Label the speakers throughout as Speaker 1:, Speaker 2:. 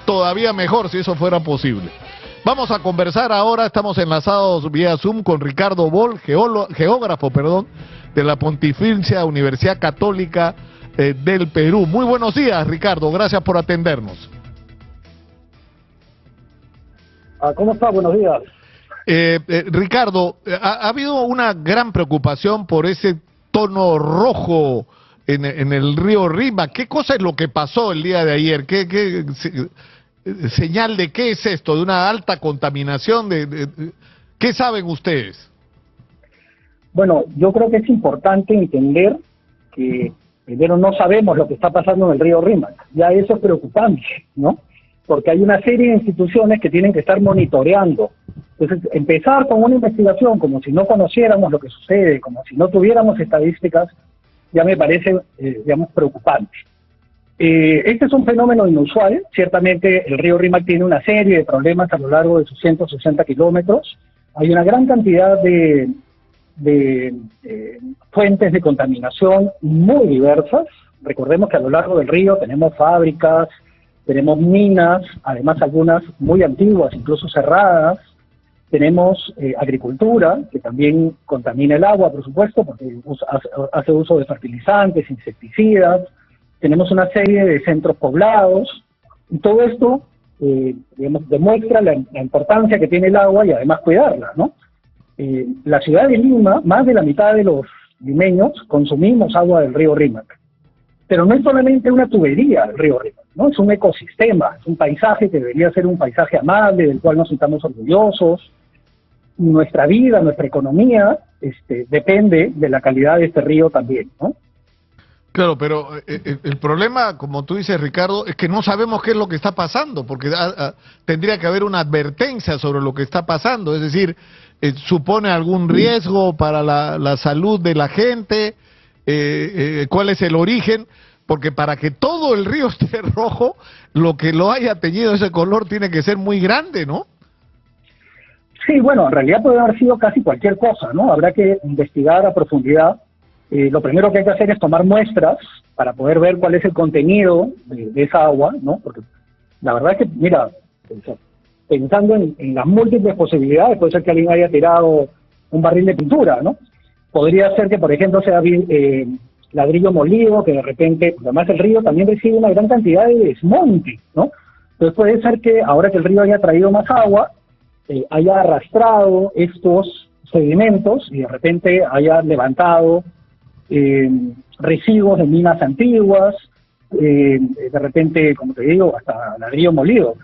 Speaker 1: todavía mejor si eso fuera posible. Vamos a conversar ahora, estamos enlazados vía Zoom con Ricardo Boll, geógrafo, de la Pontificia Universidad Católica del Perú. Muy buenos días, Ricardo, gracias por atendernos.
Speaker 2: ¿Cómo está? Buenos días.
Speaker 1: Ricardo, ha habido una gran preocupación por ese tono rojo en el río Rímac. ¿Qué cosa es lo que pasó el día de ayer? ¿Qué señal de qué es esto? ¿De una alta contaminación? ¿Qué saben ustedes?
Speaker 2: Bueno, yo creo que es importante entender que primero no sabemos lo que está pasando en el río Rímac. Ya eso es preocupante, ¿no? Porque hay una serie de instituciones que tienen que estar monitoreando. Entonces, empezar con una investigación como si no conociéramos lo que sucede, como si no tuviéramos estadísticas, ya me parece, digamos, preocupante. Este es un fenómeno inusual. Ciertamente el río Rímac tiene una serie de problemas a lo largo de sus 160 kilómetros. Hay una gran cantidad de fuentes de contaminación muy diversas. Recordemos que a lo largo del río tenemos fábricas, tenemos minas, además algunas muy antiguas, incluso cerradas. Tenemos agricultura, que también contamina el agua, por supuesto, porque hace uso de fertilizantes, insecticidas. Tenemos una serie de centros poblados. Y todo esto, digamos, demuestra la importancia que tiene el agua y además cuidarla, ¿no? La ciudad de Lima, más de la mitad de los limeños consumimos agua del río Rímac. Pero no es solamente una tubería del río Rímac, ¿no? Es un ecosistema, es un paisaje que debería ser un paisaje amable, del cual nos sintamos orgullosos. Nuestra vida, nuestra economía, depende de la calidad de este río también, ¿no?
Speaker 1: Claro, pero el problema, como tú dices, Ricardo, es que no sabemos qué es lo que está pasando, porque tendría que haber una advertencia sobre lo que está pasando, es decir, supone algún riesgo para la salud de la gente, cuál es el origen, porque para que todo el río esté rojo, lo que lo haya teñido ese color tiene que ser muy grande, ¿no?
Speaker 2: Sí, bueno, en realidad puede haber sido casi cualquier cosa, ¿no? Habrá que investigar a profundidad. Lo primero que hay que hacer es tomar muestras para poder ver cuál es el contenido de esa agua, ¿no? Porque la verdad es que, mira, pensando en las múltiples posibilidades, puede ser que alguien haya tirado un barril de pintura, ¿no? Podría ser que, por ejemplo, sea ladrillo molido, que de repente, además el río también recibe una gran cantidad de desmonte, ¿no? Entonces puede ser que ahora que el río haya traído más agua, haya arrastrado estos sedimentos y de repente haya levantado residuos de minas antiguas, de repente, como te digo, hasta ladrillo molido.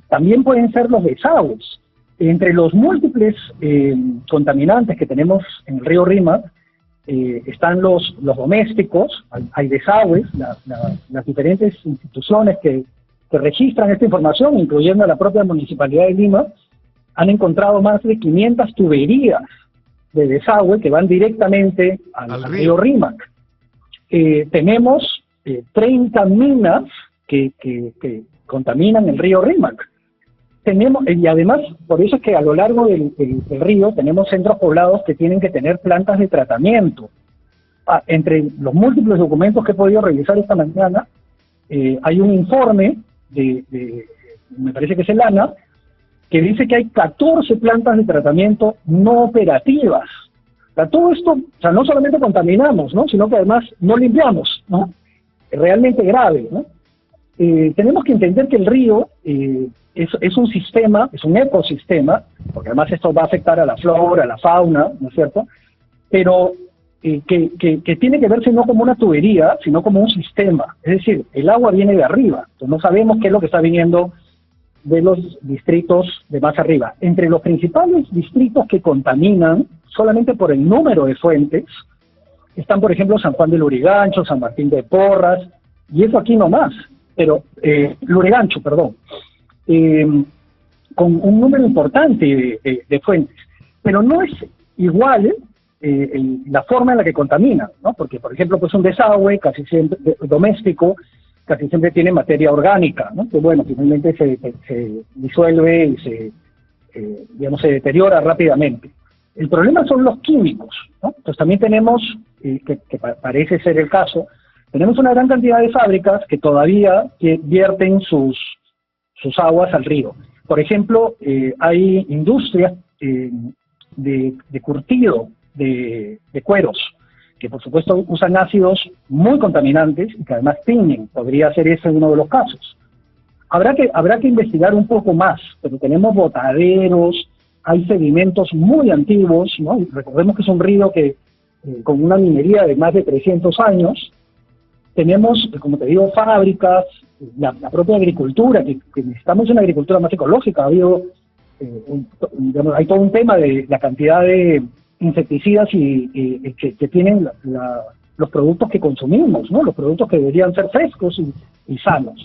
Speaker 2: También pueden ser los desagües. Entre los múltiples contaminantes que tenemos en el río Rímac, están los domésticos, hay desagües, las diferentes instituciones que registran esta información, incluyendo la propia Municipalidad de Lima, han encontrado más de 500 tuberías de desagüe que van directamente al río Rímac. Tenemos 30 minas que contaminan el río Rímac. Y además, por eso es que a lo largo del río tenemos centros poblados que tienen que tener plantas de tratamiento. Entre los múltiples documentos que he podido revisar esta mañana, hay un informe me parece que es el ANA, que dice que hay 14 plantas de tratamiento no operativas. O sea, todo esto, o sea, no solamente contaminamos, ¿no? Sino que además no limpiamos, ¿no? Es realmente grave, ¿no? Tenemos que entender que el río es un sistema, es un ecosistema, porque además esto va a afectar a la flora, a la fauna, ¿no es cierto? Pero que tiene que verse no como una tubería, sino como un sistema. Es decir, el agua viene de arriba, entonces no sabemos qué es lo que está viniendo de los distritos de más arriba. Entre los principales distritos que contaminan, solamente por el número de fuentes, están, por ejemplo, San Juan de Lurigancho, San Martín de Porras, y eso aquí nomás, pero Lurigancho, perdón, con un número importante de fuentes. Pero no es igual la forma en la que contaminan, ¿no? Porque, por ejemplo, pues un desagüe casi siempre doméstico, casi siempre tiene materia orgánica, ¿no? Que bueno, finalmente se disuelve y se deteriora rápidamente. El problema son los químicos, ¿no? Entonces también tenemos, que parece ser el caso, tenemos una gran cantidad de fábricas que todavía vierten sus sus aguas al río. Por ejemplo, hay industrias de curtido de cueros, que por supuesto usan ácidos muy contaminantes y que además tiñen. Podría ser ese uno de los casos. Habrá que investigar un poco más, pero tenemos botaderos, hay sedimentos muy antiguos, ¿no? Y recordemos que es un río que con una minería de más de 300 años, tenemos, como te digo, fábricas, la propia agricultura, que necesitamos una agricultura más ecológica. Ha habido, digamos, hay todo un tema de la cantidad de insecticidas que tienen los productos que consumimos, ¿no? Los productos que deberían ser frescos y sanos.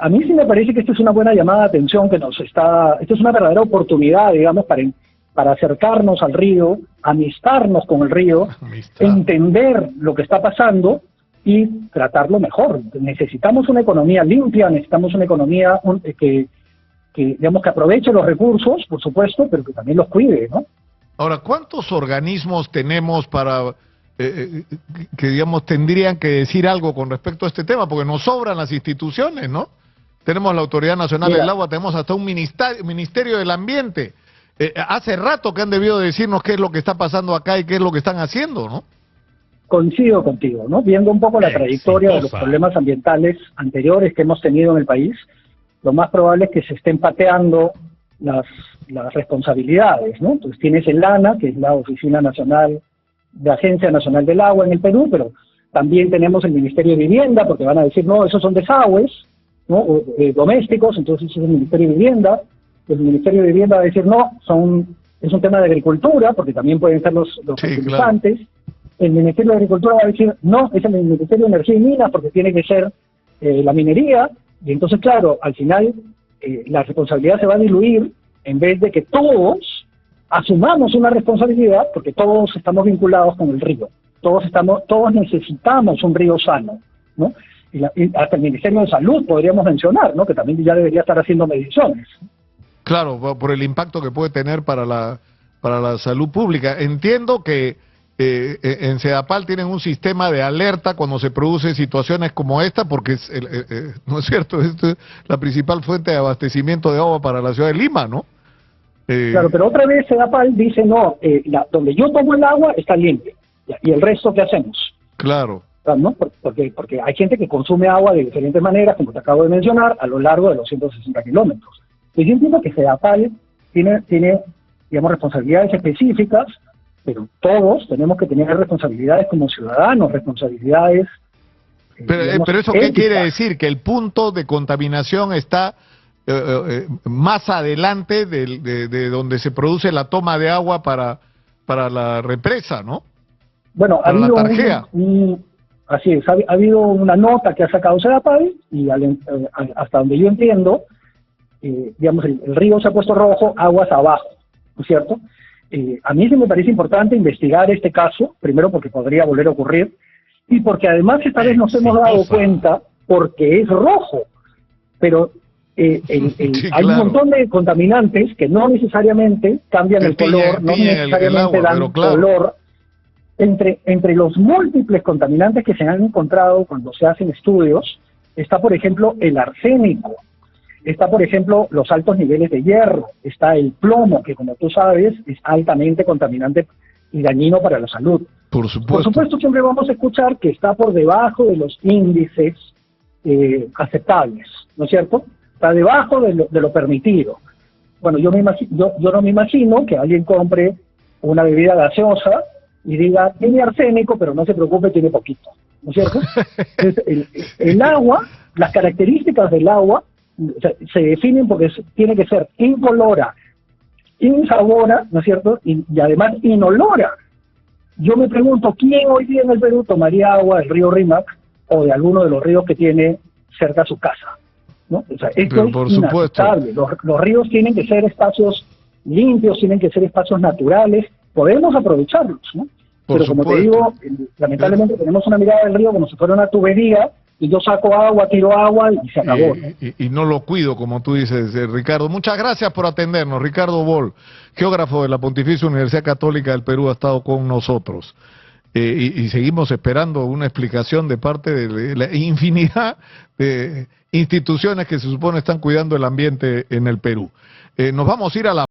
Speaker 2: A mí sí me parece que esta es una buena llamada de atención esta es una verdadera oportunidad, digamos, para acercarnos al río, amistarnos con el río, entender lo que está pasando y tratarlo mejor. Necesitamos una economía limpia, necesitamos una economía que digamos, que aproveche los recursos, por supuesto, pero que también los cuide, ¿no?
Speaker 1: Ahora, ¿cuántos organismos tenemos para que digamos tendrían que decir algo con respecto a este tema? Porque nos sobran las instituciones, ¿no? Tenemos la Autoridad Nacional del Agua, tenemos hasta un Ministerio del Ambiente. Hace rato que han debido decirnos qué es lo que está pasando acá y qué es lo que están haciendo, ¿no?
Speaker 2: Coincido contigo, ¿no? Viendo un poco la trayectoria de los problemas ambientales anteriores que hemos tenido en el país, lo más probable es que se estén pateando las responsabilidades, ¿no? Entonces tienes el ANA, que es la Oficina Nacional de Agencia Nacional del Agua en el Perú, pero también tenemos el Ministerio de Vivienda, porque van a decir, no, esos son desagües, ¿no? Domésticos, entonces es el Ministerio de Vivienda. El Ministerio de Vivienda va a decir, no, es un tema de agricultura, porque también pueden ser los fertilizantes. Claro. El Ministerio de Agricultura va a decir, no, es el Ministerio de Energía y Minas, porque tiene que ser la minería. Y entonces, claro, al final la responsabilidad se va a diluir en vez de que todos asumamos una responsabilidad, porque todos estamos vinculados con el río. Todos necesitamos un río sano, ¿no? Y hasta el Ministerio de Salud podríamos mencionar, ¿no? Que también ya debería estar haciendo mediciones.
Speaker 1: Claro, por el impacto que puede tener para la salud pública. Entiendo que en Sedapal tienen un sistema de alerta cuando se producen situaciones como esta, porque no es cierto, esto es la principal fuente de abastecimiento de agua para la ciudad de Lima, ¿no?
Speaker 2: Claro, pero otra vez Sedapal dice, no, donde yo tomo el agua está limpio, y el resto, ¿qué hacemos?
Speaker 1: Claro.
Speaker 2: ¿No? Porque hay gente que consume agua de diferentes maneras, como te acabo de mencionar, a lo largo de los 160 kilómetros. Y yo entiendo que Sedapal tiene, digamos, responsabilidades específicas, pero todos tenemos que tener responsabilidades como ciudadanos, responsabilidades...
Speaker 1: Pero ¿eso qué quiere decir? ¿Que el punto de contaminación está más adelante de donde se produce la toma de agua para la represa, ¿no?
Speaker 2: Bueno, ha habido así es, ha habido una nota que ha sacado Sedapal y hasta donde yo entiendo, digamos, el río se ha puesto rojo, aguas abajo, ¿no es cierto? A mí sí me parece importante investigar este caso, primero porque podría volver a ocurrir, y porque además esta vez nos hemos dado cuenta, porque es rojo, pero hay un montón de contaminantes que no necesariamente cambian el color, no necesariamente dan color. Entre los múltiples contaminantes que se han encontrado cuando se hacen estudios, está por ejemplo el arsénico, está por ejemplo los altos niveles de hierro, está el plomo, que como tú sabes es altamente contaminante y dañino para la salud.
Speaker 1: Por supuesto.
Speaker 2: Por supuesto siempre vamos a escuchar que está por debajo de los índices aceptables, ¿no es cierto? Está debajo de lo permitido. Bueno, yo no me imagino que alguien compre una bebida gaseosa y diga, tiene arsénico, pero no se preocupe, tiene poquito, ¿no es cierto? Entonces, el agua, las características del agua, o sea, se definen porque tiene que ser incolora, insabora, ¿no es cierto? Y además inolora. Yo me pregunto, ¿quién hoy día en el Perú tomaría agua del río Rímac o de alguno de los ríos que tiene cerca a su casa? ¿No? O sea, esto es inaceptable. Los ríos tienen que ser espacios limpios, tienen que ser espacios naturales, podemos aprovecharlos, ¿no? Pero como te digo, lamentablemente tenemos una mirada del río como si fuera una tubería, y yo saco agua, tiro agua y se acabó.
Speaker 1: Y no lo cuido, como tú dices, Ricardo. Muchas gracias por atendernos. Ricardo Boll, geógrafo de la Pontificia Universidad Católica del Perú, ha estado con nosotros. y seguimos esperando una explicación de parte de la infinidad de instituciones que se supone están cuidando el ambiente en el Perú. Nos vamos a ir a la